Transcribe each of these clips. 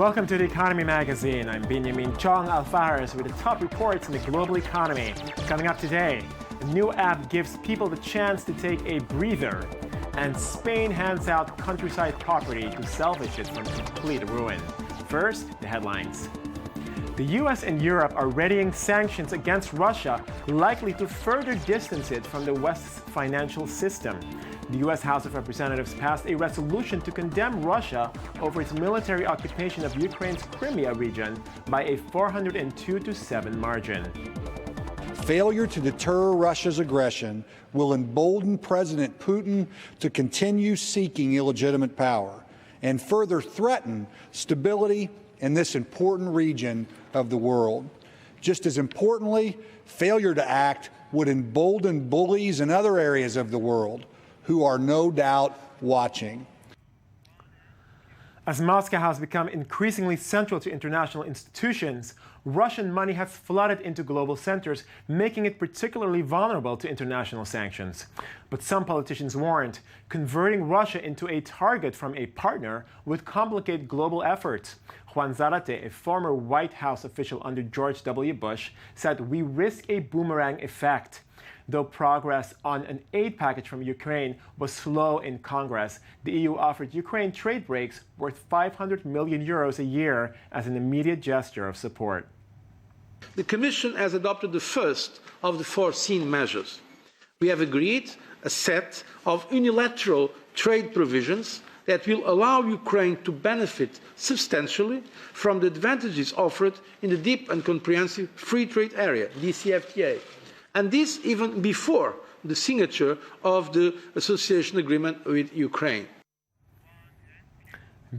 Welcome to the Economy Magazine. I'm Benjamin Chong Alfares with the top reports in the global economy. Coming up today, a new app gives people the chance to take a breather. And Spain hands out countryside property to salvage it from complete ruin. First, the headlines. The US and Europe are readying sanctions against Russia, likely to further distance it from the West's financial system. The US House of Representatives passed a resolution to condemn Russia over its military occupation of Ukraine's Crimea region by a 402-7 margin. Failure to deter Russia's aggression will embolden President Putin to continue seeking illegitimate power and further threaten stability in this important region of the world. Just as importantly, failure to act would embolden bullies in other areas of the world who are no doubt watching. As Moscow has become increasingly central to international institutions, Russian money has flooded into global centers, making it particularly vulnerable to international sanctions. But some politicians warned, converting Russia into a target from a partner would complicate global efforts. Juan Zarate, a former White House official under George W. Bush, said we risk a boomerang effect. Though progress on an aid package from Ukraine was slow in Congress, the EU offered Ukraine trade breaks worth 500 million euros a year as an immediate gesture of support. The Commission has adopted the first of the foreseen measures. We have agreed a set of unilateral trade provisions that will allow Ukraine to benefit substantially from the advantages offered in the Deep and Comprehensive Free Trade Area, DCFTA. And this even before the signature of the association agreement with Ukraine.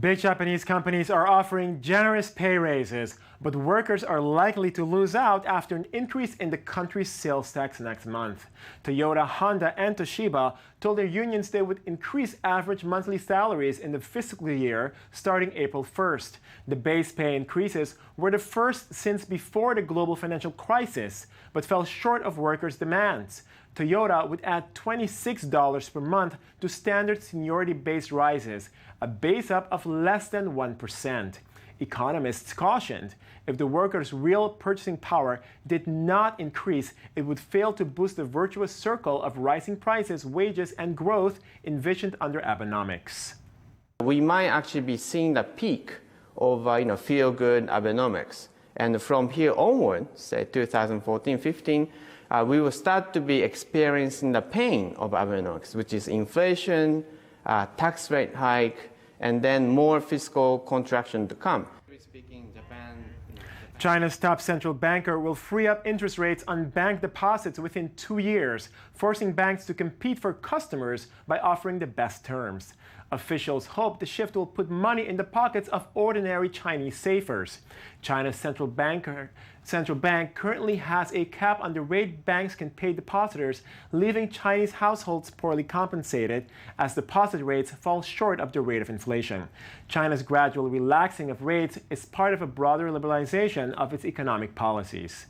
Big Japanese companies are offering generous pay raises, but workers are likely to lose out after an increase in the country's sales tax next month. Toyota, Honda, and Toshiba told their unions they would increase average monthly salaries in the fiscal year starting April 1st. The base pay increases were the first since before the global financial crisis, but fell short of workers' demands. Toyota would add $26 per month to standard seniority-based rises, a base up of less than 1%. Economists cautioned if the workers' real purchasing power did not increase, it would fail to boost the virtuous circle of rising prices, wages, and growth envisioned under Abenomics. We might actually be seeing the peak of feel-good Abenomics. And from here onward, say 2014-15, we will start to be experiencing the pain of Abenomics, which is inflation, tax rate hike, and then more fiscal contraction to come. China's top central banker will free up interest rates on bank deposits within 2 years, forcing banks to compete for customers by offering the best terms. Officials hope the shift will put money in the pockets of ordinary Chinese savers. China's central bank currently has a cap on the rate banks can pay depositors, leaving Chinese households poorly compensated as deposit rates fall short of the rate of inflation. China's gradual relaxing of rates is part of a broader liberalization of its economic policies.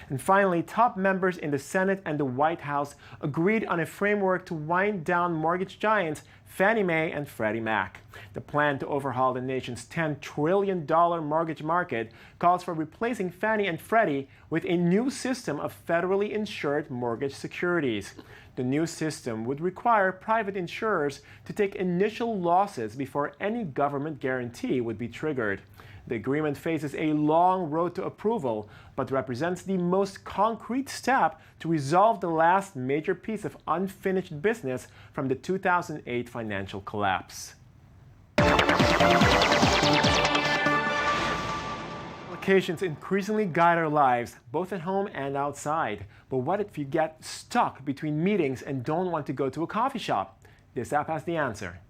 And finally, top members in the Senate and the White House agreed on a framework to wind down mortgage giants Fannie Mae and Freddie Mac. The plan to overhaul the nation's $10 trillion mortgage market calls for replacing Fannie and Freddie with a new system of federally insured mortgage securities. The new system would require private insurers to take initial losses before any government guarantee would be triggered. The agreement faces a long road to approval, but represents the most concrete step to resolve the last major piece of unfinished business from the 2008 financial collapse. Applications increasingly guide our lives, both at home and outside. But what if you get stuck between meetings and don't want to go to a coffee shop? This app has the answer.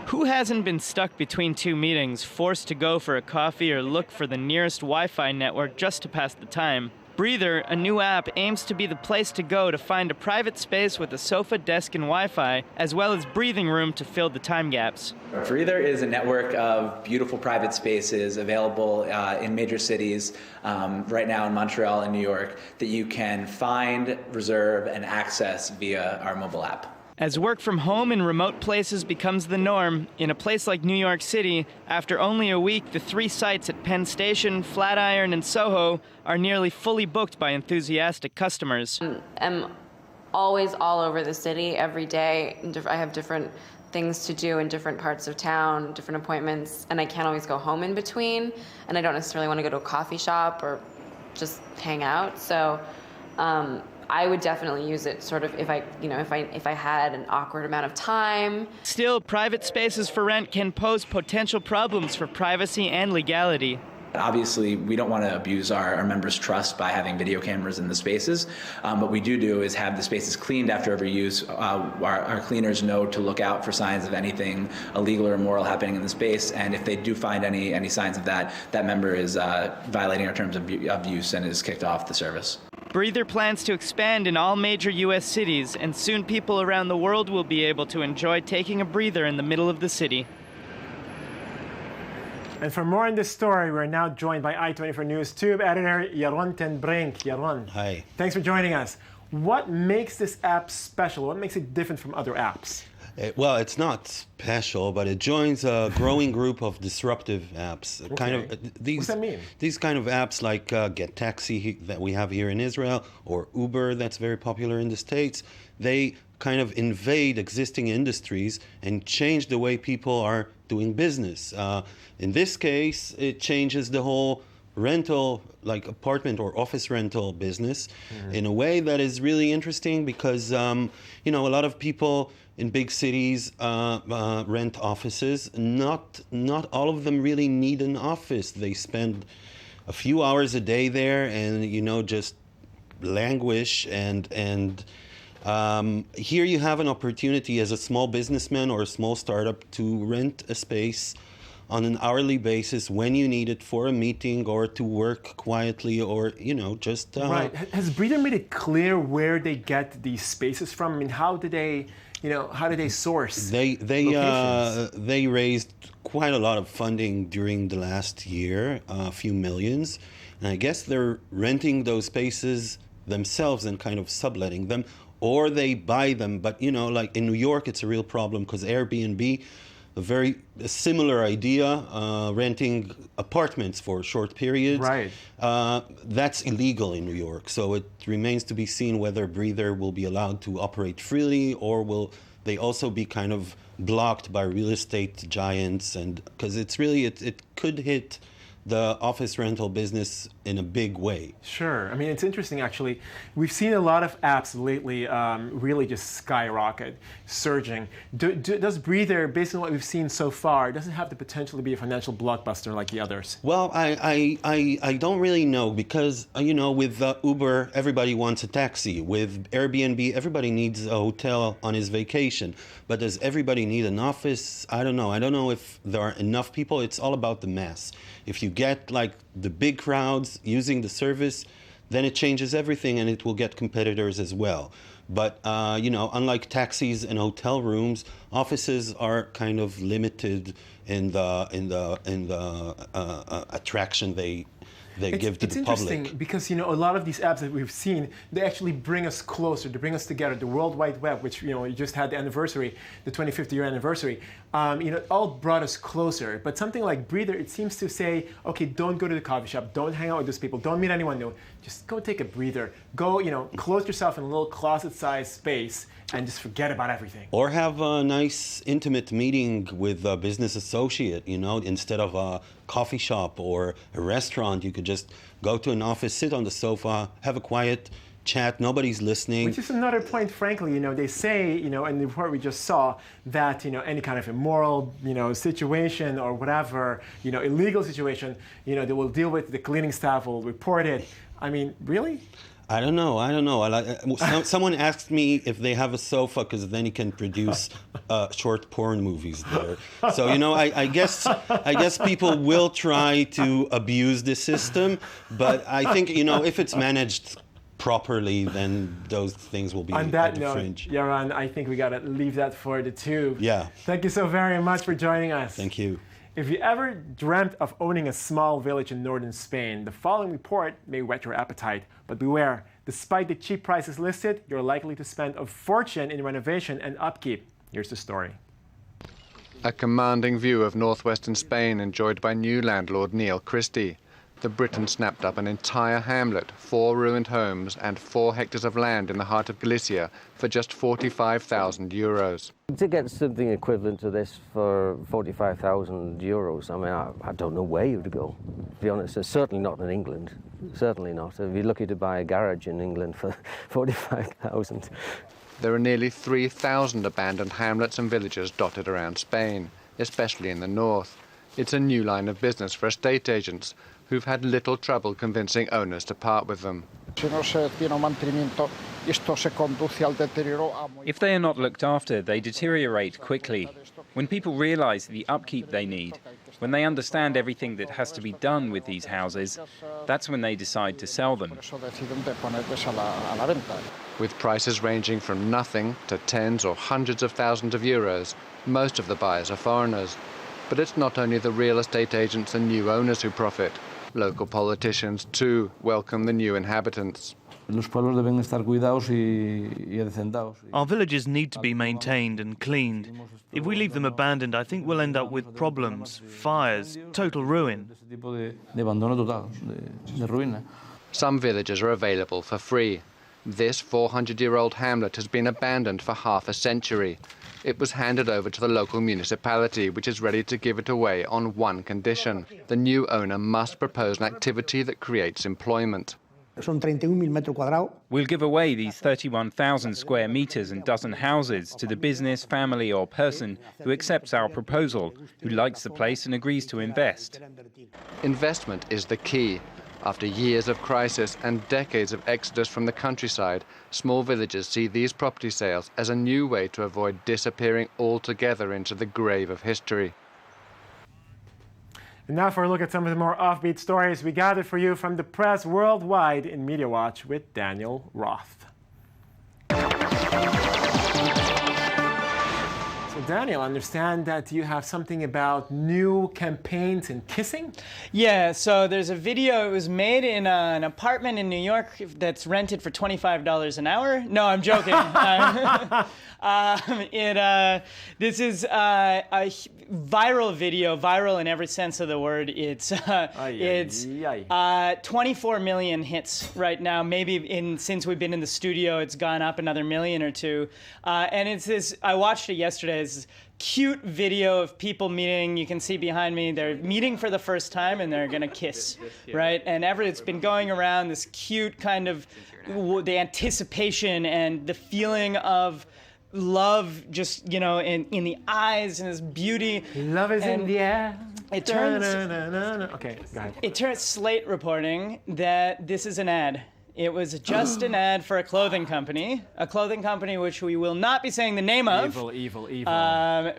Who hasn't been stuck between two meetings, forced to go for a coffee or look for the nearest Wi-Fi network just to pass the time? Breather, a new app, aims to be the place to go to find a private space with a sofa, desk, and Wi-Fi, as well as breathing room to fill the time gaps. Breather is a network of beautiful private spaces available in major cities, right now in Montreal and New York, that you can find, reserve, and access via our mobile app. As work from home in remote places becomes the norm, in a place like New York City, after only a week, the 3 sites at Penn Station, Flatiron, and Soho are nearly fully booked by enthusiastic customers. I'm always all over the city every day. I have different things to do in different parts of town, different appointments, and I can't always go home in between, and I don't necessarily want to go to a coffee shop or just hang out. So I would definitely use it sort of if I had an awkward amount of time. Still, private spaces for rent can pose potential problems for privacy and legality. Obviously, we don't want to abuse our members' trust by having video cameras in the spaces. What we do is have the spaces cleaned after every use. Our cleaners know to look out for signs of anything illegal or immoral happening in the space. And if they do find any signs of that, that member is violating our terms of use and is kicked off the service. Breather plans to expand in all major U.S. cities, and soon people around the world will be able to enjoy taking a breather in the middle of the city. And for more on this story, we're now joined by I-24 News Tube editor Yaron ten Brink. Yaron, hi. Thanks for joining us. What makes this app special? What makes it different from other apps? Well, it's not special, but it joins a growing group of disruptive apps. Okay. Kind of these. What's that mean? These kind of apps like Get Taxi that we have here in Israel, or Uber that's very popular in the States. They kind of invade existing industries and change the way people are doing business. In this case, it changes the whole rental, like apartment or office rental business, in a way that is really interesting because, a lot of people in big cities rent offices. Not all of them really need an office. They spend a few hours a day there and, just languish and here you have an opportunity as a small businessman or a small startup to rent a space on an hourly basis when you need it for a meeting or to work quietly or, just... Right. Has Breather made it clear where they get these spaces from? I mean, how do they source locations? They raised quite a lot of funding during the last year, a few millions. And I guess they're renting those spaces themselves and kind of subletting them, or they buy them. But, like in New York, it's a real problem because Airbnb, a similar idea, renting apartments for short periods. Right. That's illegal in New York. So it remains to be seen whether Breather will be allowed to operate freely or will they also be kind of blocked by real estate giants. And because it's really, it could hit the office rental business in a big way. Sure. I mean, it's interesting, actually. We've seen a lot of apps lately really just skyrocket, surging. Does Breather, based on what we've seen so far, doesn't have the potential to be a financial blockbuster like the others? Well, I don't really know because, with Uber, everybody wants a taxi. With Airbnb, everybody needs a hotel on his vacation. But does everybody need an office? I don't know. I don't know if there are enough people. It's all about the mass. If you get like the big crowds using the service, then it changes everything and it will get competitors as well. But unlike taxis and hotel rooms, offices are kind of limited in the attraction they give to the public. It's interesting because a lot of these apps that we've seen, they actually bring us closer, they bring us together. The World Wide Web, which you just had the anniversary, the 25th year anniversary, it all brought us closer. But something like Breather, it seems to say, okay, don't go to the coffee shop, don't hang out with those people, don't meet anyone new, just go take a breather, go close yourself in a little closet-sized space and just forget about everything. Or have a nice intimate meeting with a business associate, instead of a coffee shop or a restaurant. You could just go to an office, sit on the sofa, have a quiet chat, nobody's listening. Which is another point, frankly, they say, in the report we just saw, that, any kind of immoral, situation or whatever, illegal situation, they will deal with, the cleaning staff will report it. I mean, really? I don't know. Someone asked me if they have a sofa because then you can produce short porn movies there. So I guess people will try to abuse the system, but I think if it's managed properly, then those things will be on that at the note, fringe. Yaron, I think we gotta leave that for the Tube. Yeah. Thank you so very much for joining us. Thank you. If you ever dreamt of owning a small village in northern Spain, the following report may whet your appetite. But beware, Despite the cheap prices listed, you're likely to spend a fortune in renovation and upkeep. Here's the story. A commanding view of northwestern Spain enjoyed by new landlord Neil Christie. The Briton snapped up an entire hamlet, 4 ruined homes and 4 hectares of land in the heart of Galicia for just 45,000 euros. To get something equivalent to this for 45,000 euros, I mean, I don't know where you'd go, to be honest. Certainly not in England, certainly not. If you're lucky to buy a garage in England for 45,000. There are nearly 3,000 abandoned hamlets and villages dotted around Spain, especially in the north. It's a new line of business for estate agents, who've had little trouble convincing owners to part with them. If they are not looked after, they deteriorate quickly. When people realise the upkeep they need, when they understand everything that has to be done with these houses, that's when they decide to sell them. With prices ranging from nothing to tens or hundreds of thousands of euros, most of the buyers are foreigners. But it's not only the real estate agents and new owners who profit. Local politicians, too, welcome the new inhabitants. Our villages need to be maintained and cleaned. If we leave them abandoned, I think we'll end up with problems, fires, total ruin. Some villages are available for free. This 400-year-old hamlet has been abandoned for half a century. It was handed over to the local municipality, which is ready to give it away on one condition. The new owner must propose an activity that creates employment. We'll give away these 31,000 square meters and dozen houses to the business, family or person who accepts our proposal, who likes the place and agrees to invest. Investment is the key. After years of crisis and decades of exodus from the countryside, small villages see these property sales as a new way to avoid disappearing altogether into the grave of history. And now for a look at some of the more offbeat stories we gathered for you from the press worldwide in Media Watch with Daniel Roth. So Daniel, I understand that you have something about new campaigns in kissing? Yeah, so there's a video. It was made in an apartment in New York that's rented for $25 an hour. No, I'm joking. This is a viral video, viral in every sense of the word. It's 24 million hits right now. Maybe since we've been in the studio, it's gone up another million or two. And it's this. I watched it yesterday. It's this cute video of people meeting. You can see behind me, they're meeting for the first time and they're gonna kiss, right? And it's been going around this cute kind of the anticipation and the feeling of love, just in the eyes and this beauty. Love is in the air. It turns. Okay, go ahead. It turns Slate reporting that this is an ad. It was just an ad for a clothing company which we will not be saying the name of. Evil.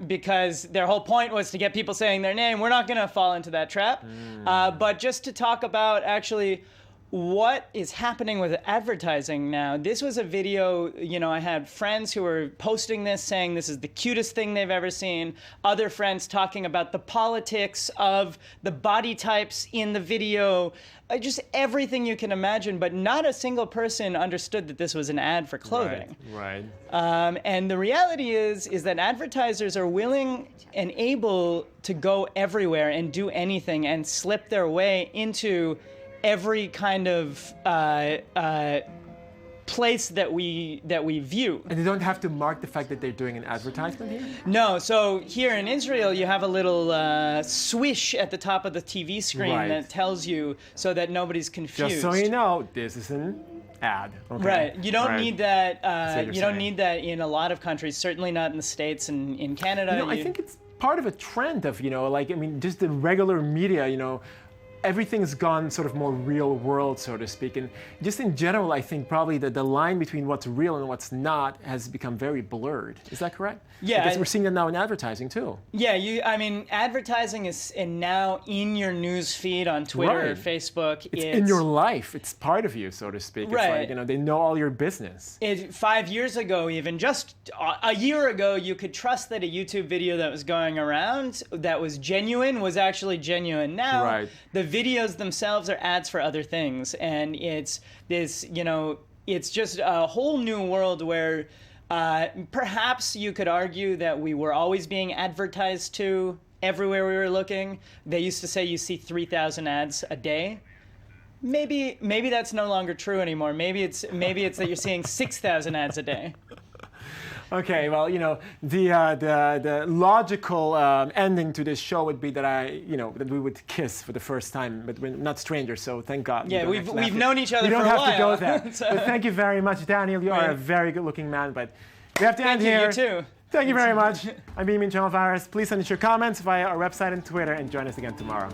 Because their whole point was to get people saying their name. We're not going to fall into that trap. But just to talk about actually what is happening with advertising now. This was a video, I had friends who were posting this saying this is the cutest thing they've ever seen. Other friends talking about the politics of the body types in the video. Just everything you can imagine, but not a single person understood that this was an ad for clothing. Right. And the reality is that advertisers are willing and able to go everywhere and do anything and slip their way into every kind of place that we view. And they don't have to mark the fact that they're doing an advertisement here? No, so here in Israel you have a little swish at the top of the TV screen that tells you so that nobody's confused. Just so you know, this is an ad. Okay. Right. You don't need that. You don't need that in a lot of countries. Certainly not in the States and in Canada. I think it's part of a trend of just the regular media. Everything's gone sort of more real world, so to speak. And just in general, I think probably the line between what's real and what's not has become very blurred. Is that correct? Yeah. Because we're seeing that now in advertising too. Yeah, advertising is now in your news feed on Twitter or Facebook. It's in your life. It's part of you, so to speak. Right. It's like, they know all your business. 5 years ago, even just a year ago, you could trust that a YouTube video that was going around that was genuine was actually genuine. Now, the videos themselves are ads for other things, and it's this, it's just a whole new world where perhaps you could argue that we were always being advertised to everywhere we were looking. They used to say you see 3,000 ads a day. Maybe that's no longer true anymore. Maybe it's that you're seeing 6,000 ads a day. Okay, well, the logical ending to this show would be that that we would kiss for the first time, but we're not strangers, so thank God. Yeah, we've known each other for a while. We don't have to go there. So. But thank you very much, Daniel. You are a very good-looking man, but we have to end here. Thank you, you too. Thank you very much. I'm Eamon Alvarez. Please send us your comments via our website and Twitter, and join us again tomorrow.